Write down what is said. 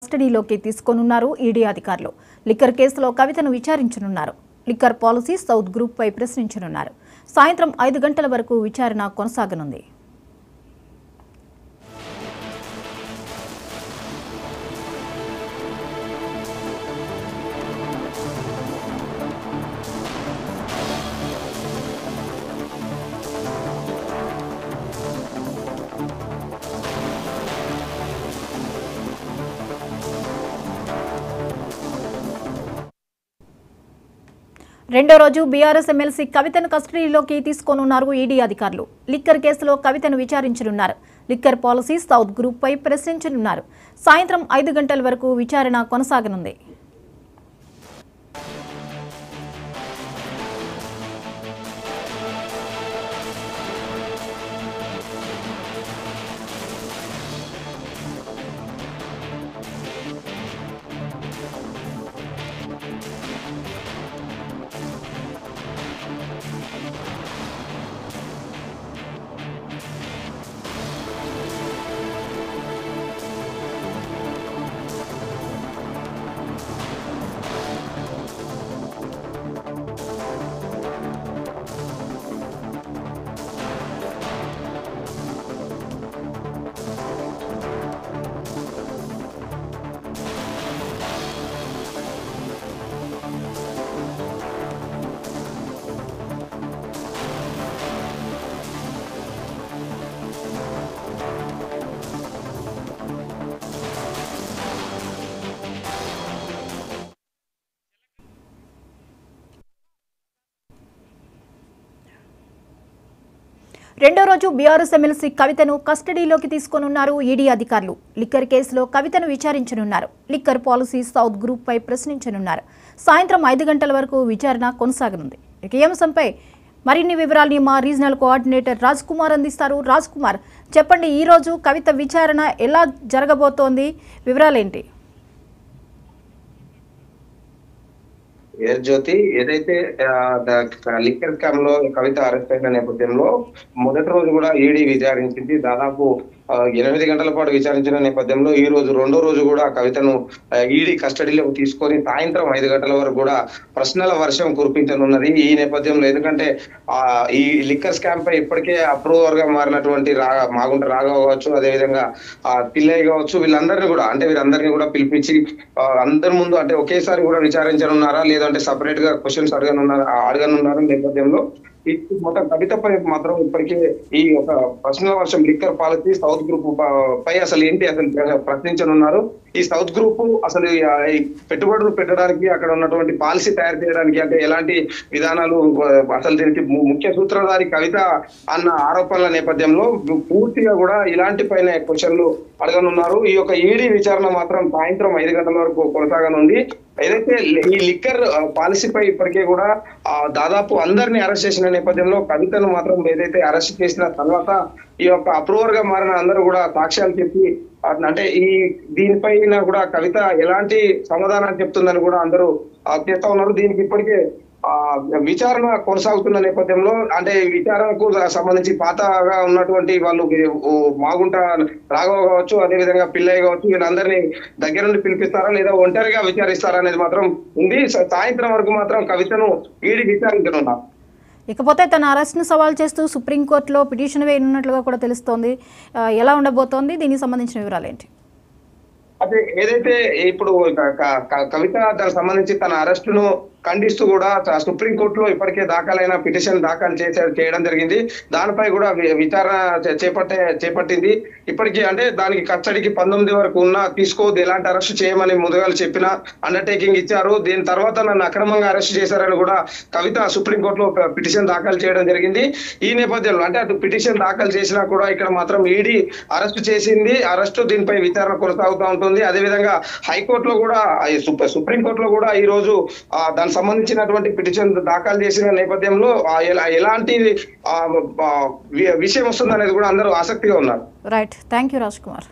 కస్టడీలోకి తీసుకోనున్నారు ఈడీ అధికారులు. లిక్కర్ కేసులో కవితను విచారించనున్నారు. లిక్కర్ పాలసీ సౌత్ గ్రూప్ పై ప్రశ్నించనున్నారు. సాయంత్రం 5 గంటల వరకు విచారణ కొనసాగనుంది. రెండో రోజు బీఆర్ఎస్ ఎమ్మెల్సీ కవితను కస్టడీలోకి తీసుకోనున్నారు ఈడీ అధికారులు. లిక్కర్ కేసులో కవితను విచారించనున్నారు. లిక్కర్ పాలసీ సౌత్ గ్రూప్ పై ప్రశ్నించనున్నారు. సాయంత్రం 5 గంటల వరకు విచారణ కొనసాగనుంది. రెండో రోజు బీఆర్ఎస్ ఎమ్మెల్సీ కవితను కస్టడీలోకి తీసుకోనున్నారు ఈడీ అధికారులు. లిక్కర్ కేసులో కవితను విచారించనున్నారు. లిక్కర్ పాలసీ సౌత్ గ్రూప్ పై ప్రశ్నించనున్నారు. సాయంత్రం 5 గంటల వరకు విచారణ కొనసాగనుంది. ఈ అంశంపై మరిన్ని వివరాలని మా రీజనల్ కోఆర్డినేటర్ రాజ్ కుమార్ అందిస్తారు. రాజ్ కుమార్, చెప్పండి, ఈ రోజు కవిత విచారణ ఎలా జరగబోతోంది, వివరాలేంటి? జ్యోతి, ఏదైతే లిక్కర్ స్కామ్ లో కవిత అరెస్ట్ అయిన నేపథ్యంలో మొదటి రోజు కూడా ఈడీ విచారించింది. దాదాపు 8 గంటల పాటు విచారించిన నేపథ్యంలో ఈ రోజు రెండో రోజు కూడా కవితను ఈడీ కస్టడీలోకి తీసుకొని సాయంత్రం 5 గంటల వరకు కూడా ప్రశ్నల వర్షం కురిపించనున్నది. ఈ నేపథ్యంలో ఎందుకంటే ఈ లిక్కర్ స్కామ్ పై ఇప్పటికే అప్రూవర్ గా మారినటువంటి మాగుంట రాఘవ కావచ్చు, అదేవిధంగా పిల్లయ్య కావచ్చు, వీరందరినీ కూడా పిలిపించి అందరి ముందు అంటే ఒకేసారి కూడా విచారించనున్నారా, లేదంటే సపరేట్ గా క్వశ్చన్స్ అడగనున్నారా నేపథ్యంలో మొత్తం కవితపై మాత్రం ఇప్పటికే ఈ ఒక ప్రశ్నల వర్షం లిక్కర్ పాలసీ సౌత్ గ్రూప్ పై అసలు ఏంటి ప్రశ్నించనున్నారు. ఈ సౌత్ గ్రూప్ అసలు పెట్టుబడులు పెట్టడానికి అక్కడ ఉన్నటువంటి పాలసీ తయారు చేయడానికి అంటే ఎలాంటి విధానాలు, అసలు దీనికి ముఖ్య సూత్రధారి కవిత అన్న ఆరోపణల నేపథ్యంలో పూర్తిగా కూడా ఇలాంటి పైన క్వశ్చన్లు అడగనున్నారు. ఈ యొక్క ఈడీ విచారణ మాత్రం సాయంత్రం 5 గంటల వరకు కొనసాగనుంది. ఏదైతే ఈ లిక్కర్ పాలసీపై ఇప్పటికే కూడా దాదాపు అందరినీ అరెస్ట్ చేసిన నేపథ్యంలో కవితను మాత్రం ఏదైతే అరెస్ట్ చేసిన తర్వాత ఈ యొక్క అప్రూవర్ గా మారిన అందరూ కూడా సాక్ష్యాలు చెప్పి అంటే దీనిపైన కూడా కవిత ఎలాంటి సమాధానాలు చెప్తుందని కూడా అందరూ చేస్తా ఉన్నారు. దీనికి ఇప్పటికే విచారణ కొనసాగుతున్న నేపథ్యంలో అంటే విచారణకు సంబంధించి పాతగా ఉన్నటువంటి వాళ్ళు మాగుంట రాఘవ కావచ్చు, అదేవిధంగా పిల్లయ్య కావచ్చు, వీళ్ళందరినీ దగ్గర నుండి పిలిపిస్తారా లేదా ఒంటరిగా విచారిస్తారా అనేది మాత్రం ఉంది. సాయంత్రం వరకు మాత్రం కవితను ఈడీ విచారించనున్నారు. ఇకపోతే తన అరెస్ట్ను సవాల్ చేస్తూ సుప్రీంకోర్టులో పిటిషన్ వేయనున్నట్లుగా కూడా తెలుస్తోంది. ఎలా ఉండబోతోంది, దీనికి సంబంధించిన వివరాలు ఏంటి? అదే ఏదైతే ఇప్పుడు కవిత దానికి సంబంధించి తన అరెస్టును ఖండిస్తూ కూడా సుప్రీంకోర్టులో ఇప్పటికే దాఖలైన పిటిషన్ దాఖలు చేయడం జరిగింది. దానిపై కూడా విచారణ చేపట్టింది. ఇప్పటికీ అంటే దానికి కస్టడీకి 19 వరకు ఉన్నా తీసుకోవద్దు, ఎలాంటి అరెస్ట్ చేయమని ముందుగా చెప్పిన అండర్టేకింగ్ ఇచ్చారు. దీని తర్వాత నన్ను అక్రమంగా అరెస్ట్ చేశారని కూడా కవిత సుప్రీంకోర్టులో పిటిషన్ దాఖలు చేయడం జరిగింది. ఈ నేపథ్యంలో అంటే అటు పిటిషన్ దాఖలు చేసినా కూడా ఇక్కడ మాత్రం ఈడీ అరెస్ట్ చేసింది. అరెస్టు దీనిపై విచారణ కొనసాగుతూ ఉంటుంది. అదేవిధంగా హైకోర్టులో కూడా సుప్రీంకోర్టులో కూడా ఈ రోజు దానికి సంబంధించినటువంటి పిటిషన్ దాఖలు చేసిన నేపథ్యంలో ఎలాంటి విషయం వస్తుంది అనేది కూడా అందరూ ఆసక్తిగా ఉన్నారు. Right, thank you Raj Kumar.